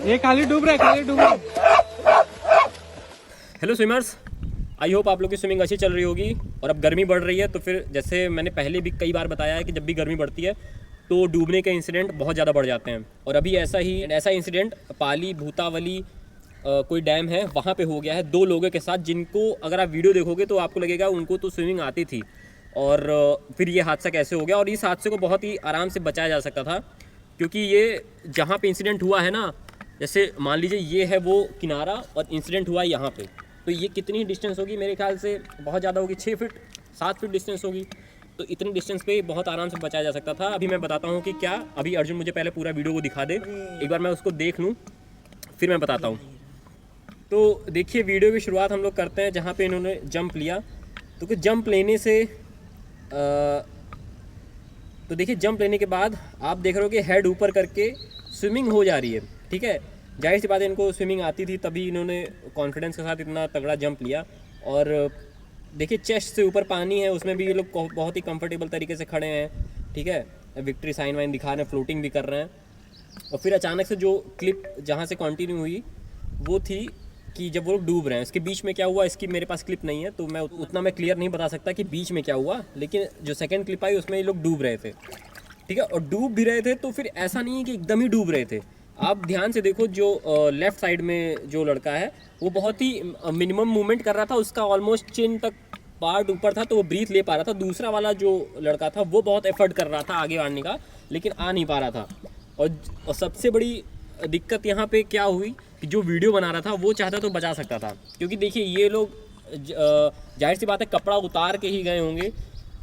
ये खाली डूब रहा है, खाली डूब रहा है। हेलो स्विमर्स, आई होप आप लोग की स्विमिंग अच्छी चल रही होगी। और अब गर्मी बढ़ रही है तो फिर जैसे मैंने पहले भी कई बार बताया है कि जब भी गर्मी बढ़ती है तो डूबने के इंसिडेंट बहुत ज़्यादा बढ़ जाते हैं। और अभी ऐसा इंसिडेंट पाली भूतावली कोई डैम है वहाँ पे हो गया है 2 लोगों के साथ, जिनको अगर आप वीडियो देखोगे तो आपको लगेगा उनको तो स्विमिंग आती थी और फिर ये हादसा कैसे हो गया। और इस हादसे को बहुत ही आराम से बचाया जा सकता था, क्योंकि ये जहाँ पे इंसिडेंट हुआ है ना, जैसे मान लीजिए ये है वो किनारा और इंसिडेंट हुआ है यहाँ पे, तो ये कितनी डिस्टेंस होगी, मेरे ख्याल से बहुत ज़्यादा होगी, 6 फीट 7 फीट डिस्टेंस होगी। तो इतनी डिस्टेंस पे बहुत आराम से बचाया जा सकता था। अभी मैं बताता हूँ कि क्या, अभी अर्जुन मुझे पहले पूरा वीडियो को दिखा दे, एक बार मैं उसको देख लूँ फिर मैं बताता हूँ। तो देखिए वीडियो की शुरुआत हम लोग करते हैं जहाँ पे इन्होंने जंप लिया। तो कि जंप लेने से तो देखिए जंप लेने के बाद आप देख रहे हो कि हेड ऊपर करके स्विमिंग हो जा रही है, ठीक है। जाहिर सी बात है इनको स्विमिंग आती थी तभी इन्होंने कॉन्फिडेंस के साथ इतना तगड़ा जंप लिया। और देखिए चेस्ट से ऊपर पानी है, उसमें भी ये लोग बहुत ही कंफर्टेबल तरीके से खड़े हैं, ठीक है। विक्ट्री साइन वाइन दिखा रहे हैं, फ्लोटिंग भी कर रहे हैं। और फिर अचानक से जो क्लिप जहाँ से कंटिन्यू हुई वो थी कि जब वो लोग डूब रहे हैं, इसके बीच में क्या हुआ इसकी मेरे पास क्लिप नहीं है तो मैं उतना मैं क्लियर नहीं बता सकता कि बीच में क्या हुआ, लेकिन जो सेकंड क्लिप आई उसमें ये लोग डूब रहे थे, ठीक है। और डूब भी रहे थे तो फिर ऐसा नहीं है कि एकदम ही डूब रहे थे। आप ध्यान से देखो, जो लेफ्ट साइड में जो लड़का है वो बहुत ही मिनिमम मूवमेंट कर रहा था, उसका ऑलमोस्ट चिन तक पार्ट ऊपर था तो वो ब्रीथ ले पा रहा था। दूसरा वाला जो लड़का था वो बहुत एफर्ट कर रहा था आगे बढ़ने का, लेकिन आ नहीं पा रहा था। और सबसे बड़ी दिक्कत यहाँ पे क्या हुई कि जो वीडियो बना रहा था वो चाहता तो बचा सकता था, क्योंकि देखिए ये लोग जाहिर सी बात है कपड़ा उतार के ही गए होंगे।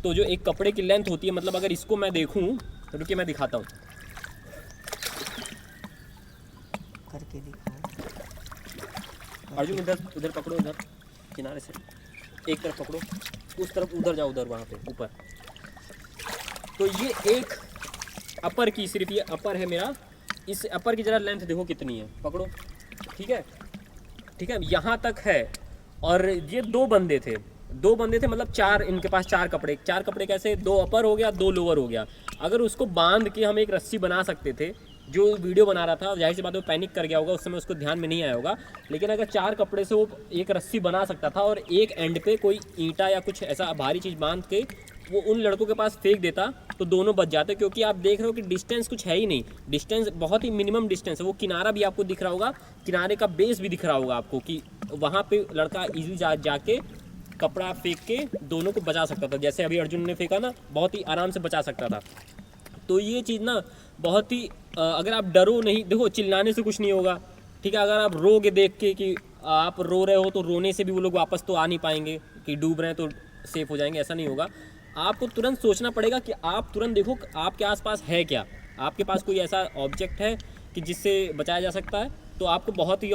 तो जो एक कपड़े की लेंथ होती है, मतलब अगर इसको मैं देखूँ तो रुकिए मैं दिखाता हूँ करके दिखाओ। अर्जुन, उधर पकड़ो, उधर किनारे से एक तरफ पकड़ो, उस तरफ उधर जाओ, उधर वहाँ पे ऊपर। तो ये एक अपर की, सिर्फ ये अपर है मेरा, इस अपर की जरा लेंथ देखो कितनी है, पकड़ो, ठीक है, ठीक है, यहाँ तक है। और ये 2 बंदे थे मतलब 4, इनके पास 4 कपड़े कैसे, 2 अपर हो गया 2 लोअर हो गया। अगर उसको बांध के हम एक रस्सी बना सकते थे, जो वीडियो बना रहा था जाहिर सी बात है वो पैनिक कर गया होगा, उस समय उसको ध्यान में नहीं आया होगा, लेकिन अगर 4 कपड़े से वो एक रस्सी बना सकता था और एक एंड पे कोई ईंटा या कुछ ऐसा भारी चीज़ बांध के वो उन लड़कों के पास फेंक देता तो दोनों बच जाते। क्योंकि आप देख रहे हो कि डिस्टेंस कुछ है ही नहीं, डिस्टेंस बहुत ही मिनिमम डिस्टेंस है। वो किनारा भी आपको दिख रहा होगा, किनारे का बेस भी दिख रहा होगा आपको, कि वहाँ पे लड़का इजीली जाके कपड़ा फेंक के दोनों को बचा सकता था। जैसे अभी अर्जुन ने फेंका ना, बहुत ही आराम से बचा सकता था। तो ये चीज़ ना बहुत ही अगर आप डरो नहीं, देखो चिल्लाने से कुछ नहीं होगा, ठीक है। अगर आप रोगे देख के कि आप रो रहे हो तो रोने से भी वो लोग वापस तो आ नहीं पाएंगे कि डूब रहे हैं तो सेफ हो जाएंगे, ऐसा नहीं होगा। आपको तुरंत सोचना पड़ेगा कि आप तुरंत देखो आपके आसपास है क्या, आपके पास कोई ऐसा ऑब्जेक्ट है कि जिससे बचाया जा सकता है। तो आपको बहुत ही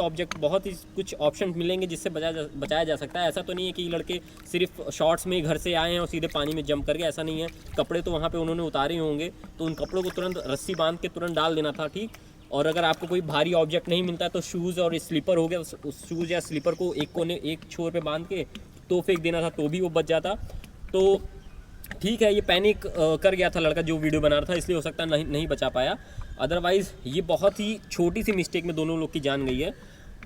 कुछ ऑप्शन मिलेंगे जिससे बचाया जा सकता है। ऐसा तो नहीं है कि लड़के सिर्फ शॉर्ट्स में घर से आए हैं और सीधे पानी में जंप कर गए, ऐसा नहीं है। कपड़े तो वहाँ पे उन्होंने उतारे होंगे, तो उन कपड़ों को तुरंत रस्सी बांध के तुरंत डाल देना था, ठीक। और अगर आपको कोई भारी ऑब्जेक्ट नहीं मिलता है तो शूज़ और स्लीपर हो गया, उस शूज़ या स्लीपर को एक कोने एक छोर पर बांध के तो फेंक देना था, तो भी वो बच जाता। तो ठीक है, ये पैनिक कर गया था लड़का जो वीडियो बना रहा था, इसलिए हो सकता है नहीं बचा पाया। अदरवाइज़ ये बहुत ही छोटी सी मिस्टेक में दोनों लोग की जान गई है।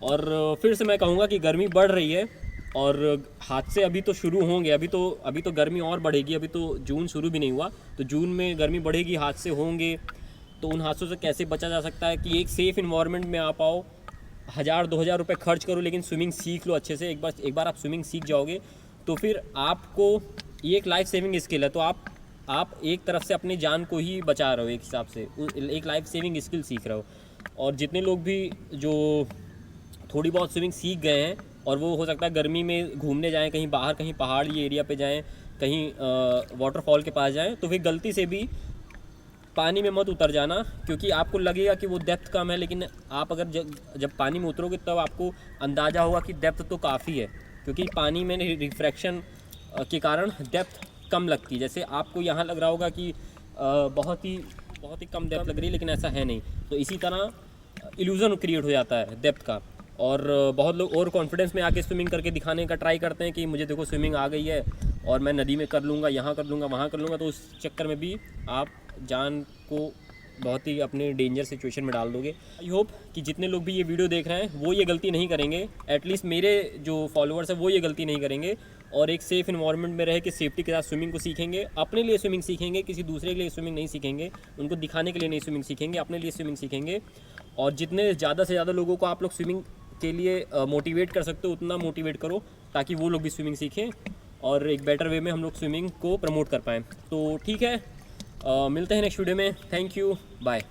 और फिर से मैं कहूँगा कि गर्मी बढ़ रही है और हादसे अभी तो शुरू होंगे, अभी तो गर्मी और बढ़ेगी, अभी तो जून शुरू भी नहीं हुआ, तो जून में गर्मी बढ़ेगी, हादसे होंगे। तो उन हादसों से कैसे बचा जा सकता है कि एक सेफ़ इन्वायरमेंट में आ पाओ। 1000-2000 रुपये खर्च करो लेकिन स्विमिंग सीख लो अच्छे से। एक बार आप स्विमिंग सीख जाओगे तो फिर आपको ये एक लाइफ सेविंग स्किल है। तो आप एक तरफ से अपनी जान को ही बचा रहे हो, एक हिसाब से एक लाइफ सेविंग स्किल सीख रहे हो। और जितने लोग भी जो थोड़ी बहुत स्विमिंग सीख गए हैं और वो हो सकता है गर्मी में घूमने जाएं कहीं बाहर, कहीं पहाड़ी एरिया पे जाएं, कहीं वाटरफॉल के पास जाएं, तो फिर गलती से भी पानी में मत उतर जाना, क्योंकि आपको लगेगा कि वो डेप्थ कम है, लेकिन आप अगर जब पानी में उतरोगे तब आपको अंदाज़ा होगा कि डेप्थ तो काफ़ी है, क्योंकि पानी में रिफ्रैक्शन के कारण डेप्थ कम लगती है। जैसे आपको यहाँ लग रहा होगा कि बहुत ही कम डेप्थ लग रही है, लेकिन ऐसा है नहीं। तो इसी तरह इल्यूज़न क्रिएट हो जाता है डेप्थ का। और बहुत लोग ओवर कॉन्फिडेंस में आके स्विमिंग करके दिखाने का ट्राई करते हैं कि मुझे देखो स्विमिंग आ गई है और मैं नदी में कर लूँगा, यहाँ कर लूँगा, वहाँ कर लूँगा। तो उस चक्कर में भी आप जान को बहुत ही अपने डेंजर सिचुएशन में डाल दोगे। आई होप कि जितने लोग भी ये वीडियो देख रहे हैं वो ये गलती नहीं करेंगे, एटलीस्ट मेरे जो फॉलोअर्स हैं वो ये गलती नहीं करेंगे और एक सेफ़ इन्वायरमेंट में रह के सेफ्टी के साथ स्विमिंग को सीखेंगे। अपने लिए स्विमिंग सीखेंगे, किसी दूसरे के लिए स्विमिंग नहीं सीखेंगे, उनको दिखाने के लिए नहीं स्विमिंग सीखेंगे, अपने लिए स्विमिंग सीखेंगे। और जितने ज़्यादा से ज़्यादा लोगों को आप लोग स्विमिंग के लिए मोटिवेट कर सकते हो उतना मोटिवेट करो, ताकि वो लोग भी स्विमिंग सीखें और एक बेटर वे में हम लोग स्विमिंग को प्रमोट कर पाएँ। तो ठीक है, मिलते हैं नेक्स्ट वीडियो में। Thank you, bye.